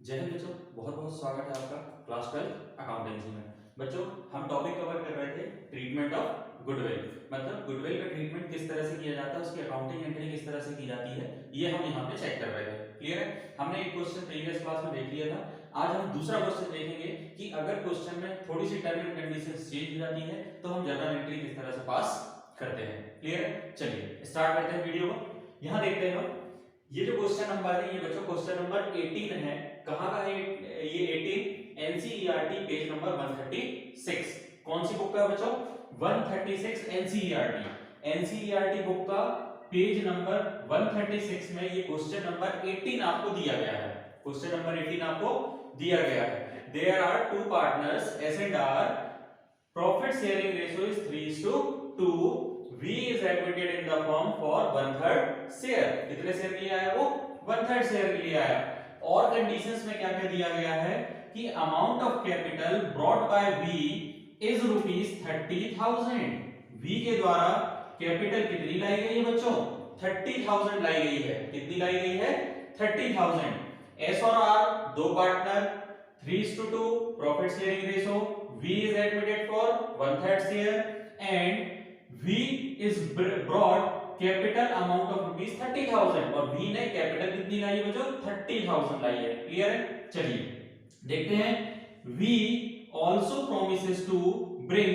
जय हिंद बच्चों, बहुत बहुत स्वागत है आपका क्लास 12 अकाउंटेंसी में। बच्चों, हम टॉपिक कवर कर रहे थे ट्रीटमेंट ऑफ गुडविल, मतलब गुडविल का ट्रीटमेंट किस तरह से किया जाता है, उसकी अकाउंटिंग एंट्री किस तरह से की जाती है, ये हम यहाँ पे चेक कर रहे थे। क्लियर है? हमने एक क्वेश्चन प्रीवियस क्लास में देख लिया था। आज हम दूसरा क्वेश्चन देखेंगे कि अगर क्वेश्चन में थोड़ी सी टर्म एंड कंडीशन चेंज हो जाती है तो हम जर्नल एंट्री किस तरह से पास करते हैं। क्लियर है? चलिए स्टार्ट करते हैं वीडियो को। यहाँ देखते हैं हम, ये जो क्वेश्चन नंबर है, ये बच्चों क्वेश्चन नंबर 18 है। कहां का है ये 18? NCERT page number 136। कौन सी बुक का बच्चों? 136 एनसीईआरटी। एनसीईआरटी बुक का पेज नंबर 136 में ये क्वेश्चन नंबर 18 आपको दिया गया है। क्वेश्चन नंबर 18 आपको दिया गया है। There are two partners S and R, profit sharing ratio is 3:2, V is admitted in the firm for 1/3 share. कितने शेयर लिया है वो? 1/3 शेयर लिया है। और कंडीशंस में क्या क्या दिया गया है कि amount of capital brought by V is ₹30,000। V के द्वारा कैपिटल कितनी लाई गई है बच्चों? 30,000 लाई गई है। कितनी लाई गई है? 30,000। एस और आर दो partner, 3:2 profit sharing ratio, V is admitted for 1/3 share and V is brought capital amount of ₹30,000 और V ने कैपिटल कितनी लाई है बच्चों? 30,000 लाई है। क्लियर है? चलिए देखते हैं। V also promises to bring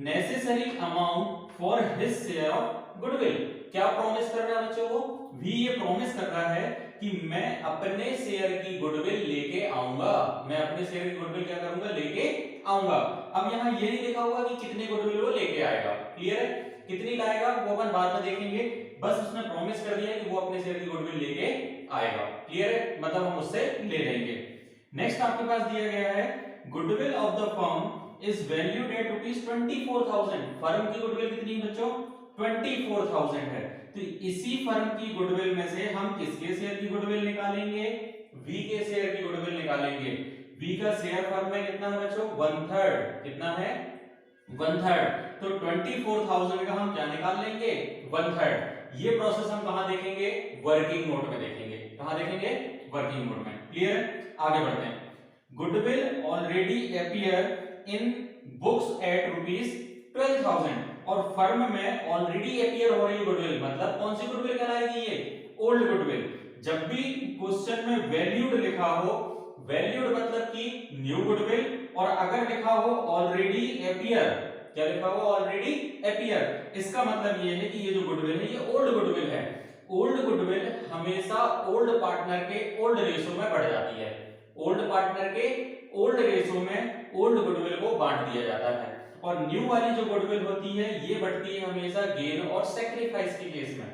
necessary amount for his share of goodwill। क्या प्रॉमिस कर रहा है बच्चों वो? V ये प्रॉमिस कर रहा है कि मैं अपने शेयर की गुडविल लेके आऊंगा। मैं अपने शेयर की गुडविल क्या करूंगा? लेके आऊंगा। अब यहाँ ये नहीं लिखा हुआ कि कितने गुडविल वो लेके आएगा। क्लियर है? कितनी लाएगा वो अपन बाद में देखेंगे। बस उसने प्रॉमिस कर दिया है कि वो अपने शेयर की गुडविल लेके आएगा। क्लियर है? मतलब हम उससे ले लेंगे। नेक्स्ट आपके पास दिया गया है, goodwill of the firm is valued at ₹24,000। Firm की गुडविल कितनी है बच्चों? 24,000 है। तो इसी फर्म की गुडविल में से हम किसके शेयर की गुडविल निकालेंगे? V के शेयर की गुडविल निकालेंगे। V का शेयर फर्म में कितना है बच्चों? 1/3। कितना है? 1/3। तो 24,000 का हम क्या निकाल लेंगे? 1/3। ये प्रोसेस हम कहां देखेंगे? वर्किंग नोट में देखेंगे। कहां देखेंगे? वर्किंग नोट में। क्लियर है? आगे बढ़ते हैं। Goodwill already appear in books at ₹12,000 और फर्म में ऑलरेडी अपीयर हो रही गुडविल, मतलब कौन सी गुडविल कहलाएगी ये? Old goodwill. जब भी क्वेश्चन में वैल्यूड लिखा हो, वैल्यूड मतलब कि न्यू गुडविल, और अगर लिखा हो ऑलरेडी अपीयर, क्या लिखा हो? ऑलरेडी अपीयर, इसका मतलब ये है कि ये जो गुडविल है ये ओल्ड गुडविल है। ओल्ड गुडविल हमेशा ओल्ड पार्टनर के ओल्ड रेशो में बढ़ जाती है। ओल्ड पार्टनर के ओल्ड रेशो में ओल्ड गुडविल को बांट दिया जाता है। और न्यू वाली जो गुडविल होती है ये बढ़ती है हमेशा गेन और सैक्रिफाइस के केस में।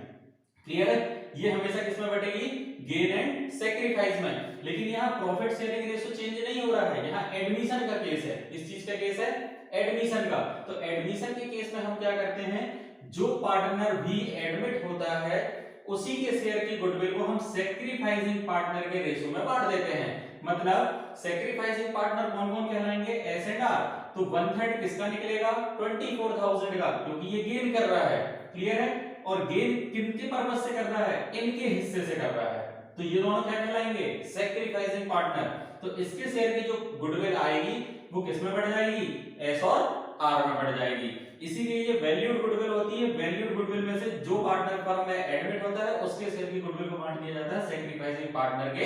क्लियर है? ये हमेशा किसमें बढ़ेगी? गेन एंड सैक्रिफाइस में। लेकिन यहाँ प्रॉफिट शेयरिंग रेशियो चेंज नहीं हो रहा है, यहाँ एडमिशन का केस है। किस चीज का केस है? एडमिशन का। तो एडमिशन के केस में हम क्या करते हैं, जो पार्टनर भी एडमिट होता है उसी के शेयर की गुडविल को हम सैक्रिफाइसिंग पार्टनर के रेशियो में बांट देते हैं। मतलब सैक्रिफाइसिंग पार्टनर कौन कौन कहलाएंगे? S and R. तो 1/3 किसका निकलेगा? 24,000 का, क्योंकि ये गेन कर रहा है। क्लियर है? और गेन किनके पर्पस से कर रहा है? इनके हिस्से से कर रहा है। तो ये दोनों क्या कहलाएंगे? Sacrificing partner. तो इसके शेयर की जो गुडविल आएगी वो किसमें बढ़ जाएगी? एस और आर में बढ़ जाएगी। इसीलिए ये वैल्यूड गुडविल होती है। वैल्यूड गुडविल में से जो पार्टनर फर्म में एडमिट होता है उसके शेयर की गुडविल को बांट दिया जाता है सैक्रिफाइसिंग पार्टनर के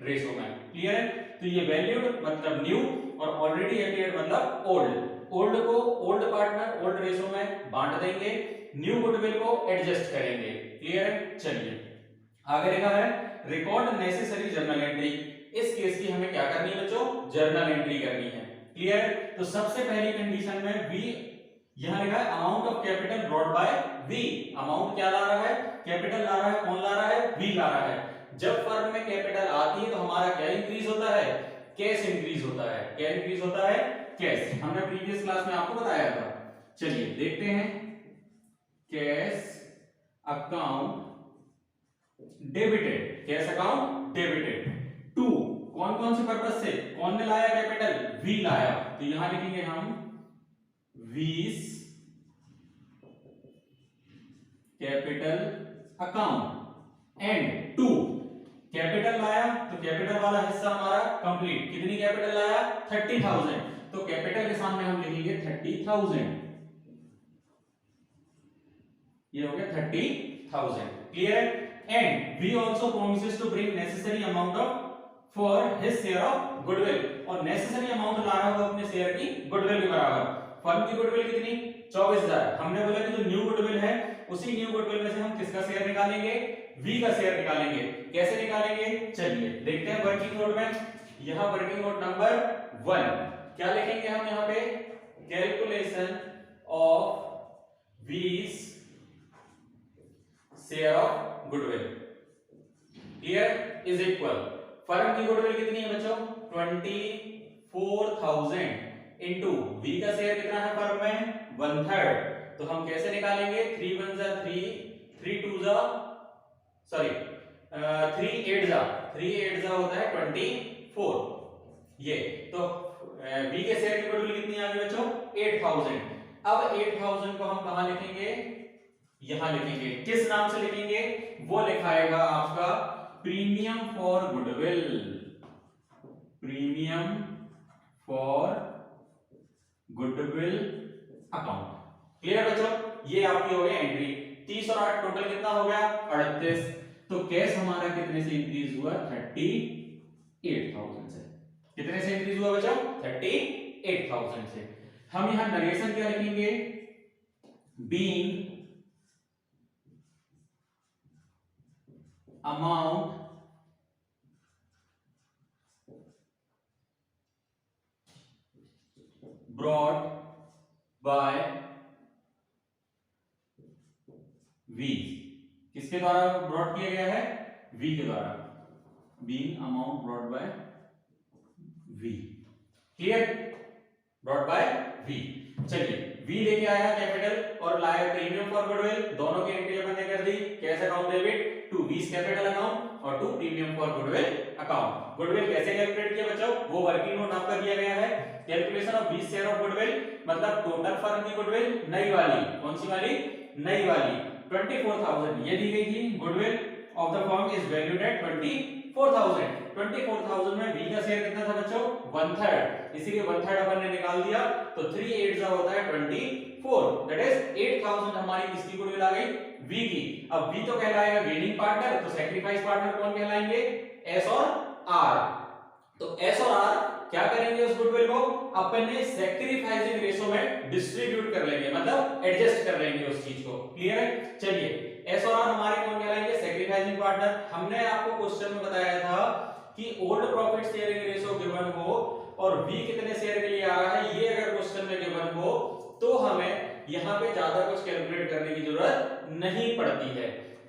रेशो में। क्लियर है? तो ये वैल्यूड मतलब न्यू और ऑलरेडी अपीयर्ड मतलब ओल्ड। ओल्ड को ओल्ड पार्टनर ओल्ड रेशो में बांट देंगे, न्यू गुडविल को एडजस्ट करेंगे। क्लियर है? चलिए आगे लिखा है, रिकॉर्ड नेसेसरी जर्नल एंट्री। इस केस की हमें क्या करनी है बच्चों? जर्नल एंट्री करनी है। क्लियर? तो सबसे पहली कंडीशन में V, यहां लिखा है amount of capital brought by V। Amount क्या ला रहा है? कैपिटल ला रहा है। कौन ला रहा है? V ला रहा है। जब फर्म में कैपिटल आती है तो हमारा क्या इंक्रीज होता है? कैश इंक्रीज होता है। क्या इंक्रीज होता है? कैश। हमने प्रीवियस क्लास में आपको बताया था। चलिए देखते हैं, cash account debited. Cash account debited to कौन कौन से पर्पस से? कौन ने लाया कैपिटल? V लाया। तो यहां लिखेंगे हम V's capital account and to capital लाया तो कैपिटल वाला हिस्सा हमारा कंप्लीट। कितनी कैपिटल लाया? 30,000। तो कैपिटल के सामने हम लिखेंगे 30,000। ये हो गया 30,000। Clear? And V also promises to bring necessary amount of for his share of goodwill, और नेसेसरी अमाउंट ला रहा होगा अपने शेयर की गुडविल के बराबर। फर्म की गुडविल कितनी? 24,000। हमने बोला कि जो न्यू गुडविल है उसी न्यू गुडविल में से हम किसका शेयर निकालेंगे? वी का शेयर निकालेंगे। कैसे निकालेंगे? चलिए देखते हैं वर्किंग नोट में। यहां वर्किंग नोट नंबर 1 क्या लिखेंगे हम यहां पे? Calculation of V's share of goodwill clear is equal, firm की गुडविल कितनी है बच्चों? 24,000 इंटू वी का शेयर कितना है फर्म में? 1/3। तो हम कैसे निकालेंगे? 3 1 जा 3, 3 2 जा सॉरी 3 8 जा होता है 24। ये तो वी के शेयर की गुडविल कितनी आ गई बच्चों? 8,000। अब 8,000 को हम कहां लिखेंगे? यहां लिखेंगे। किस नाम से लिखेंगे? वो लिखाएगा आपका premium for goodwill. Premium for goodwill account. Clear बच्चों? ये आपकी हो गई एंट्री। 30 और 8 टोटल कितना हो गया? 38। तो कैश हमारा कितने से इंक्रीज हुआ? 38,000 से। कितने से इंक्रीज हुआ बच्चों? 38,000 से। हम यहां नरेशन क्या लिखेंगे? Being amount brought by V। किसके द्वारा ब्रॉट किया गया है? V के द्वारा। being amount brought by V। Clear? Brought by V। चलिए V लेके आया कैपिटल और लाया प्रीमियम फॉर गुडविल। दोनों की एंट्री अपन ने कर दी। Cash account debit to V's capital account और to premium for goodwill account. Goodwill कैसे कैलकुलेट किया बच्चों? वो वर्किंग नोट आपका दिया गया है। Calculation of V's share of goodwill मतलब टोटल फर्म की गुडविल नई वाली। कौन सी वाली? नई वाली 24,000 ये दी गई थी। Goodwill of the firm is valued at 24,000। 24,000 में वी का शेयर कितना था बच्चों? 1/3। इसीलिए 1/3 अपन ने निकाल दिया। तो 3 8 जा होता है 24। दैट इज 8,000 हमारी किसकी गुडविल आ गई? वी की। अब वी तो कहलाएगा गेनिंग पार्टनर, तो सैक्रिफाइस पार्टनर कौन कहलाएंगे? एस और आर। तो एस और आर क्या करेंगे? उस गुडविल को अपन ने सैक्रिफाइसिंग रेशो में डिस्ट्रीब्यूट कर लेंगे, मतलब एडजस्ट कर लेंगे उस चीज को। क्लियर है? चलिए एस और आर हमारे कौन कहलाएंगे? Sacrificing partner. हमने आपको क्वेश्चन में बताया था कि old profit sharing ratio given हो और वी कितने शेयर के लिए आ रहा है, ये अगर क्वेश्चन में गिवन हो तो हमें यहां पे ज्यादा कुछ कैलकुलेट करने की जरूरत नहीं पड़ती है।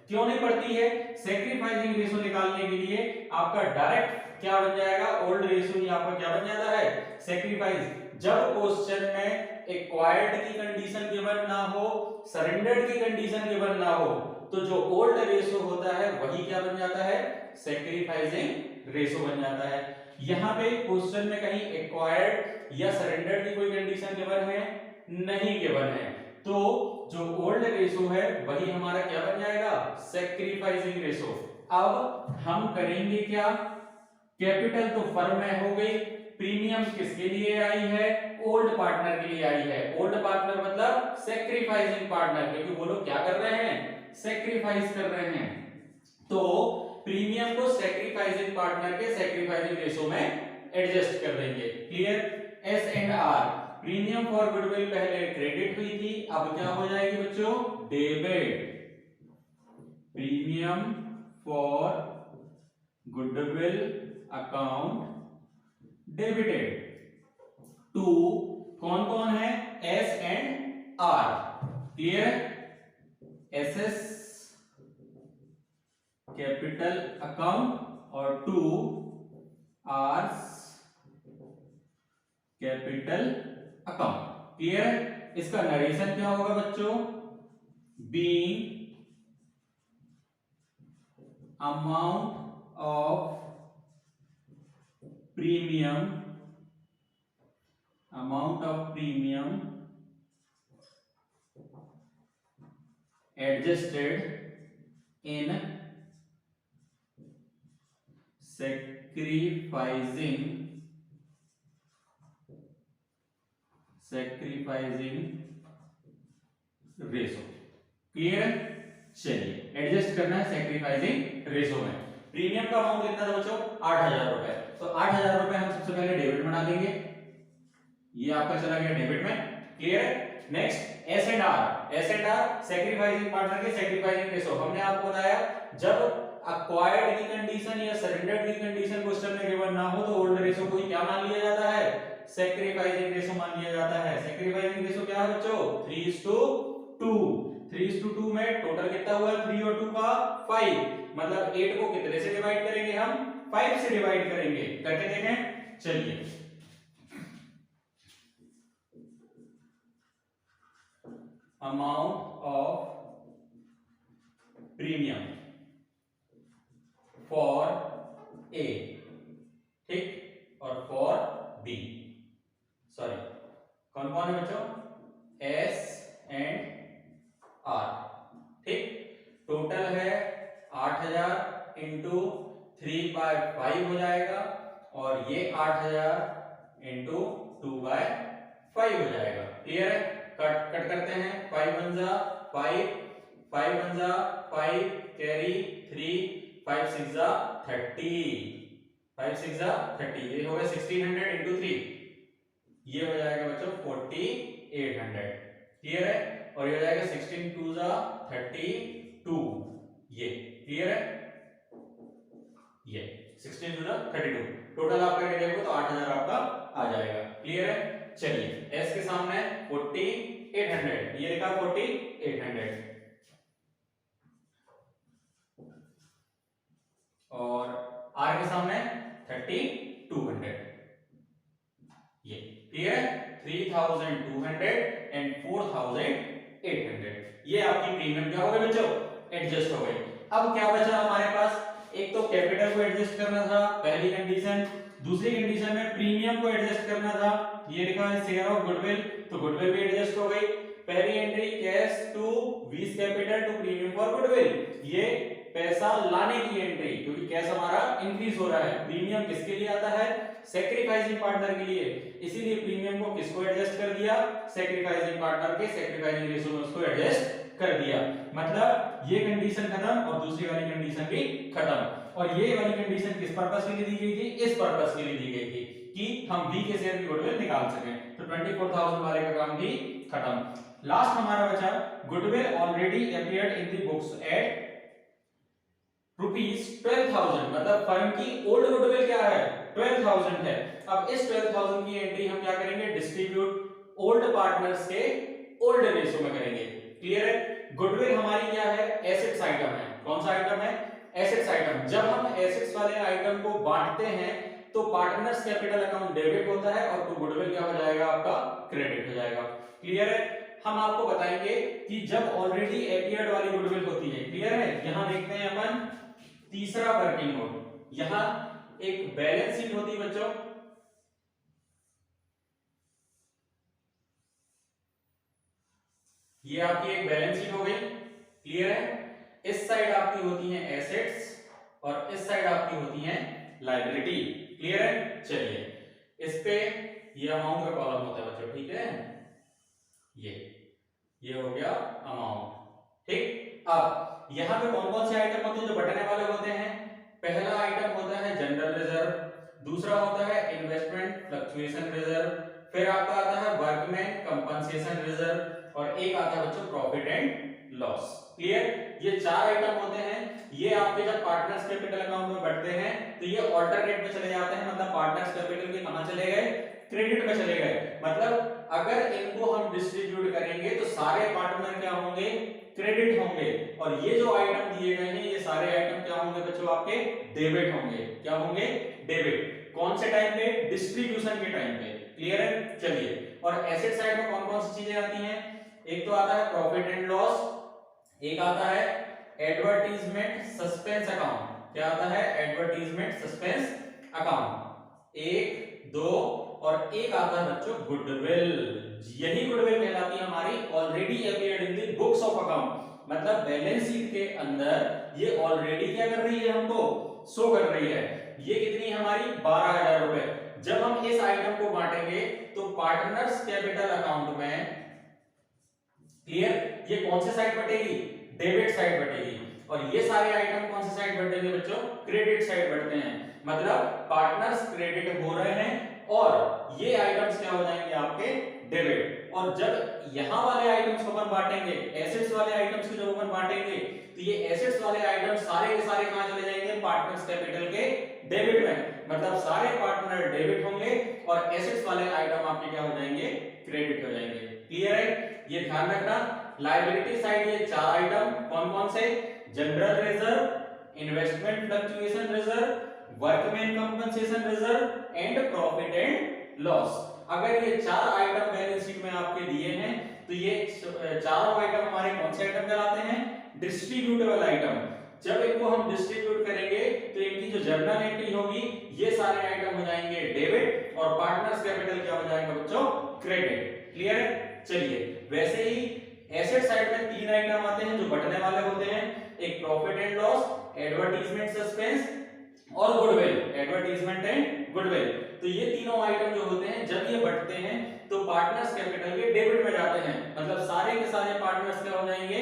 क्यों नहीं पड़ती है? सैक्रिफाइसिंग रेशो निकालने के लिए आपका डायरेक्ट क्या बन जाएगा? ओल्ड रेशो ही आपका क्या बन जाता है? सैक्रिफाइस। जब क्वेश्चन में एक्वायर्ड की कंडीशन गिवन ना हो, सरेंडर्ड की कंडीशन गिवन ना हो, तो जो ओल्ड रेशो होता है वही क्या बन जाता है? सैक्रिफाइसिंग रेशो बन जाता है। यहां पे क्वेश्चन में कहीं एक्वायर्ड या सरेंडर्ड की कोई कंडीशन गिवन है? नहीं गिवन है। तो जो ओल्ड रेशो है वही हमारा क्या बन जाएगा? Sacrificing ratio. अब हम करेंगे क्या? कैपिटल तो फर्म में हो गई, प्रीमियम किसके लिए आई है? ओल्ड पार्टनर के लिए आई है। ओल्ड पार्टनर मतलब सैक्रिफाइसिंग पार्टनर, क्योंकि वो लोग क्या कर रहे हैं? सैक्रिफाइस कर रहे हैं। तो प्रीमियम को सैक्रिफाइसिंग पार्टनर के सैक्रिफाइसिंग रेशो में एडजस्ट कर देंगे। Clear? S and R. Premium for goodwill पहले क्रेडिट हुई थी, अब क्या हो जाएगी बच्चों? Debit. Premium for goodwill account debited to कौन कौन है? S and R. Clear? S's capital account और to R's capital account. Clear? इसका नरेशन क्या होगा बच्चों? Being amount of premium adjusted in sacrificing ratio. Clear है? चलिए एडजस्ट करना है सैक्रिफाइसिंग रेशो में। प्रीमियम का अमाउंट कितना था बच्चों? 8,000 रुपए। तो 8,000 रुपए हम सबसे पहले डेबिट बना देंगे, ये आपका चला गया डेबिट में। क्लियर है? Next S and R sacrificing partner के सैक्रिफाइसिंग रेशो। हमने आपको बताया जब अक्वायर्ड की कंडीशन या सरेंडर्ड की कंडीशन क्वेश्चन में गिवन ना हो तो ओल्ड रेशो को ही क्या मान लिया जाता है? सैक्रिफाइसिंग रेशो मान लिया जाता है। सैक्रिफाइसिंग रेशो क्या है बच्चों? 3:2। 3:2 में टोटल कितना हुआ? 3 और 2 का 5। मतलब 8 को कितने से डिवाइड करेंगे हम? 5 से डिवाइड करेंगे। करके देखें, चलिए। Amount of premium for a, ठीक, और फॉर बी, सॉरी कौन कौन है बच्चों? एस एंड आर, ठीक। टोटल है 8,000 इंटू 3/5 हो जाएगा और ये 8,000 इंटू 2/5 हो जाएगा। क्लियर है? कट करते हैं। 5 1 जा 5, 5 1 जा 5, कैरी 3, 5 6 जा 30, 5 6 जा 30। ये हो गया 1600 इंटू 3, ये हो जाएगा बच्चों 4800। क्लियर है? और ये हो जाएगा 16 2 जा 32, ये क्लियर है? ये 16 2 जा 32। टोटल आप करके देखो तो 8,000 आपका आ जाएगा। क्लियर है? चलिए एस के सामने 4800, ये लिखा 4800, और आर के सामने 3200। ये क्लियर है? 3200 एंड 4800, ये आपकी प्रीमियम क्या हो गई बच्चों? एडजस्ट हो गई। अब क्या बचा हमारे पास? एक तो कैपिटल को एडजस्ट करना था, पहली कंडीशन। दूसरी कंडीशन में प्रीमियम को एडजस्ट करना था। ये लिखा है शेयर ऑफ गुडविल, तो गुडविल भी एडजस्ट हो गई। पहली entry cash to V's capital to premium for goodwill, ये पैसा लाने की एंट्री, क्योंकि कैश हमारा इंक्रीज हो रहा है। प्रीमियम किसके लिए आता है? सैक्रिफाइसिंग पार्टनर के लिए, इसीलिए प्रीमियम को किसको एडजस्ट कर दिया? सैक्रिफाइसिंग पार्टनर के सैक्रिफाइसिंग रेशो में उसको एडजस्ट कर दिया। मतलब ये कंडीशन खत्म और दूसरी वाली कंडीशन भी खत्म। और ये वाली कंडीशन किस पर्पस के लिए दी गई थी? इस पर्पस के लिए दी गई थी कि हम बी के शेयर की गुडविल निकाल सकें। तो 24,000 वाले का काम भी खत्म। लास्ट हमारा बचा goodwill already appeared in the books at ₹12,000। मतलब फर्म की ओल्ड गुडविल क्या है? 12,000 है। अब इस 12,000 की एंट्री हम क्या करेंगे? डिस्ट्रीब्यूट ओल्ड पार्टनर्स के ओल्ड रेशो में करेंगे। क्लियर है? गुडविल हमारी क्या है? एसेट्स आइटम है। कौन सा आइटम है? Assets item. जब हम एसेट्स वाले आइटम को बांटते हैं तो पार्टनर्स कैपिटल अकाउंट डेबिट होता है और तो गुडविल क्या हो जाएगा? आपका क्रेडिट हो जाएगा। क्लियर है? हम आपको बताएंगे कि जब ऑलरेडी अपीयर्ड वाली गुडविल होती है। क्लियर है? यहां देखते हैं अपन तीसरा वर्किंग नोट। यहां एक बैलेंस शीट होती है बच्चों, ये आपकी एक बैलेंस शीट हो गई। क्लियर है? इस साइड आपकी होती हैं एसेट्स और इस साइड आपकी होती हैं लायबिलिटी। क्लियर है? चलिए इस पे ये अमाउंट का कॉलम होता है बच्चों, ठीक है? ये हो गया अमाउंट, ठीक। अब यहां पे कौन कौन से आइटम होते हैं जो बटने वाले होते हैं? पहला आइटम होता है जनरल रिजर्व, दूसरा होता है इन्वेस्टमेंट फ्लक्चुएशन रिजर्व, फिर आपका आता है वर्कमैन कंपनसेशन रिजर्व, और एक आता है बच्चों प्रॉफिट एंड लॉस। क्लियर? ये 4 आइटम होते हैं। ये आपके जब पार्टनर्स कैपिटल अकाउंट में बढ़ते हैं तो ये ऑल्टरनेट में चले जाते हैं। मतलब पार्टनर्स कैपिटल के कहां चले गए? क्रेडिट में चले गए। मतलब अगर इनको हम डिस्ट्रीब्यूट करेंगे तो सारे पार्टनर क्या होंगे? क्रेडिट होंगे। और ये जो आइटम दिए गए हैं ये सारे आइटम क्या होंगे बच्चों? आपके डेबिट होंगे। क्या होंगे? डेबिट। कौन से टाइम पे? डिस्ट्रीब्यूशन के टाइम पे। क्लियर है? चलिए, और एसेट साइड में कौन कौन सी चीजें आती हैं? एक तो आता है प्रॉफिट एंड लॉस, एक आता है एडवर्टीजमेंट सस्पेंस अकाउंट। क्या आता है? Advertisement suspense account. 1 2 और एक आता है बच्चों गुडविल। यही गुडविल कहलाती है हमारी already appeared in the books of account. मतलब बैलेंस शीट के अंदर ये ऑलरेडी क्या कर रही है? हमको शो कर रही है। ये कितनी है हमारी 12,000 रुपए। जब हम इस आइटम को बांटेंगे तो पार्टनर्स कैपिटल अकाउंट में, क्लियर, ये कौन सी साइड बटेगी, डेबिट साइड बटेगी। और ये सारे आइटम कौन सी साइड बटेंगे बच्चों, क्रेडिट साइड बढ़ते हैं। मतलब पार्टनर्स क्रेडिट हो रहे हैं और ये आइटम्स क्या हो जाएंगे आपके डेबिट। और जब यहां वाले आइटम्स को अपन बांटेंगे, एसेट्स वाले आइटम्स को जब अपन बांटेंगे तो ये एसेट्स वाले आइटम्स सारे के सारे कहां चले जाएंगे, पार्टनर्स कैपिटल के डेबिट में। मतलब सारे पार्टनर डेबिट होंगे और एसेट्स वाले आइटम आपके क्या हो जाएंगे, क्रेडिट हो जाएंगे। क्लियर है, ये ध्यान रखना। लायबिलिटी साइड ये चार आइटम कौन कौन से, general reserve, investment fluctuation reserve, workman compensation reserve and profit and loss. अगर ये चार आइटम बैलेंस शीट में आपके दिए हैं तो ये चारों आइटम हमारे कौन से आइटम कहलाते हैं, डिस्ट्रीब्यूटेबल आइटम। जब इनको हम डिस्ट्रीब्यूट करेंगे तो इनकी जो जर्नल एंट्री होगी ये सारे आइटम हो जाएंगे डेबिट और पार्टनर्स कैपिटल क्या हो जाएगा बच्चों, क्रेडिट। क्लियर है, चलिए वैसे ही एसेट साइड में तीन आइटम आते हैं जो बटने वाले होते हैं, एक profit and loss, advertisement suspense और गुडविल, एडवर्टाइजमेंट एंड गुडविल। तो ये तीनों आइटम जो होते हैं जब ये बढ़ते हैं तो पार्टनर्स कैपिटल के डेबिट में जाते हैं। मतलब सारे के सारे पार्टनर्स क्या हो जाएंगे,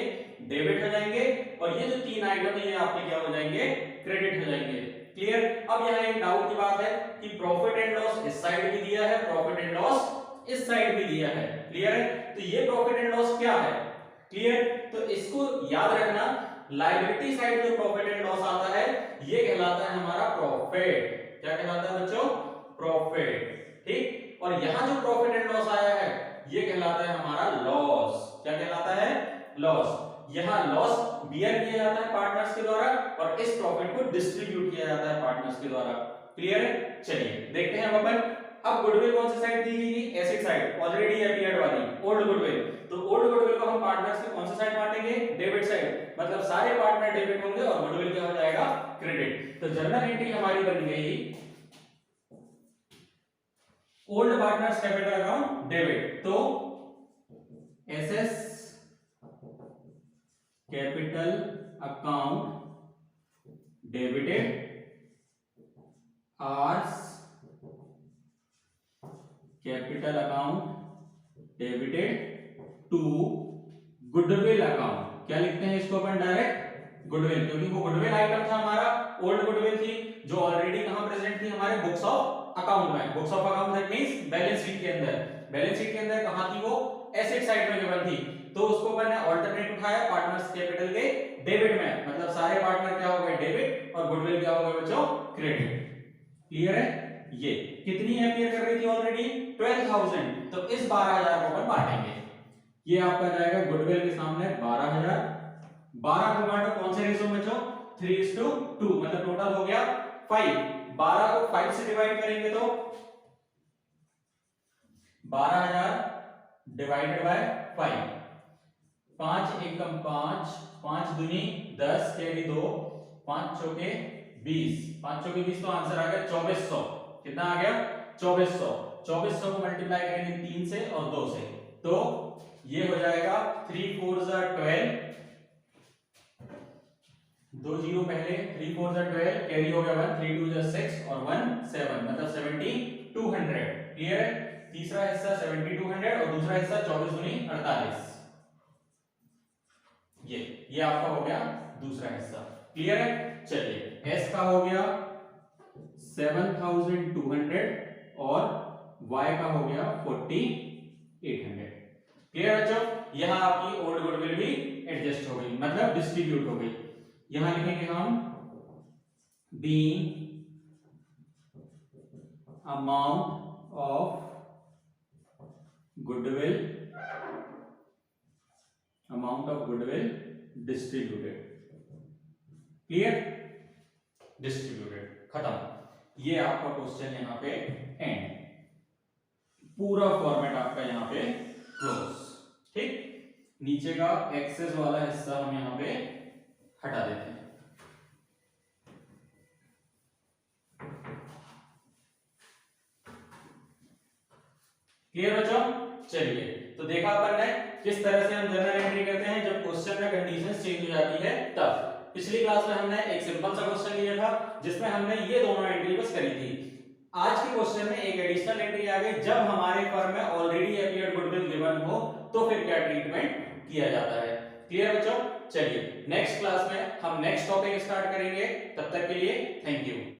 डेबिट हो जाएंगे और ये जो तीन आइटम है ये आपके क्या हो जाएंगे, क्रेडिट हो जाएंगे। क्लियर। अब यहाँ एक डाउट की बात है कि प्रॉफिट एंड लॉस इस साइड भी दिया है, प्रॉफिट एंड लॉस इस साइड भी दिया है। क्लियर है, तो ये प्रॉफिट एंड लॉस क्या है, क्लियर। तो इसको याद रखना, लायबिलिटी साइड जो प्रॉफिट एंड लॉस आता है ये कहलाता है हमारा प्रॉफिट। क्या कहलाता है बच्चों, प्रॉफिट। ठीक, और यहां जो प्रॉफिट एंड लॉस आया है ये कहलाता है हमारा लॉस। क्या कहलाता है, लॉस। यहां लॉस बियर किया जाता है पार्टनर्स के द्वारा और इस प्रॉफिट को डिस्ट्रीब्यूट किया जाता है पार्टनर्स के द्वारा। क्लियर है, चलिए देखते हैं अपन। अब गुडविल कौन सी साइड दी गई थी, एसेट साइड, ऑलरेडी अपीयर्ड वाली ओल्ड गुडविल। तो ओल्ड गुडविल को हम पार्टनर्स के कौन सी साइड बांटेंगे, डेबिट साइड। मतलब सारे पार्टनर डेबिट होंगे और गुडविल क्या हो जाएगा, क्रेडिट। तो जर्नल एंट्री हमारी बन गई old partners capital account debit. तो S's capital account debited, R's capital account debited to goodwill account. क्या लिखते हैं इसको अपन डायरेक्ट, गुडविल, क्योंकि वो गुडविल आइटम था हमारा, ओल्ड गुडविल थी जो ऑलरेडी कहां प्रेजेंट थी, हमारे बुक्स ऑफ अकाउंट में। Books of account that means balance sheet के अंदर। बैलेंस शीट के अंदर कहां थी वो, एसेट साइड में गिवन थी। तो उसको मैंने अल्टरनेट उठाया पार्टनर्स कैपिटल के डेबिट में। मतलब सारे पार्टनर क्या हो गए, डेबिट, और गुडविल क्या हो गए बच्चों, क्रेडिट। क्लियर है, ये कितनी अपीयर कर रही थी ऑलरेडी, 12,000। तो इस 12,000 को अपन बांटेंगे। ये आपका जाएगा गुडविल के सामने 12,000। 12 को बांटो कौन से रेशो में बच्चों, 3:2। मतलब टोटल हो गया 5। 12 को 5 से डिवाइड करेंगे तो 12,000 डिवाइडेड बाय 5। 5 एकम 5, 5 दूनी 10, कैरी 2, 5 चौके 20, 5 चौके 20। तो आंसर आ गया 2400। कितना आ गया, 2400। 2400 को मल्टीप्लाई करेंगे 3 से और 2 से, तो ये हो जाएगा 3 4 12, 2 जीरो पहले, 3 4 12, कैरी हो गया 1, 3 2 6 और 1 7, मतलब 7200। क्लियर है, तीसरा हिस्सा 7200 और दूसरा हिस्सा 24 दूनी 48। ये आपका हो गया दूसरा हिस्सा। क्लियर है, चलिए एस का हो गया 7200 और y का हो गया 4800। क्लियर बच्चों, यहां आपकी ओल्ड गुडविल भी एडजस्ट हो गई, मतलब डिस्ट्रीब्यूट हो गई। यहां लिखेंगे हम being amount of goodwill, amount of goodwill distributed. Clear, distributed, खत्म। ये आपका क्वेश्चन यहाँ पे एंड, पूरा फॉर्मेट आपका यहाँ पे क्लोज। ठीक, नीचे का एक्सेस वाला हिस्सा हम यहाँ पे हटा देते हैं। क्लियर बच्चों, चलिए तो देखा अपन ने किस तरह से हम जनरल एंट्री करते हैं जब क्वेश्चन में कंडीशंस चेंज हो जाती है तब। पिछली क्लास में हमने एक सिंपल सा क्वेश्चन लिया था जिसमें हमने ये दोनों एंट्री बस करी थी। आज के क्वेश्चन में एक एडिशनल एंट्री आ गई, जब हमारे फर्म में ऑलरेडी अपीयर्ड गुडविल गिवन हो तो फिर क्या ट्रीटमेंट किया जाता है। क्लियर बच्चों? चलिए नेक्स्ट क्लास में हम नेक्स्ट टॉपिक स्टार्ट करेंगे, तब तक के लिए थैंक यू।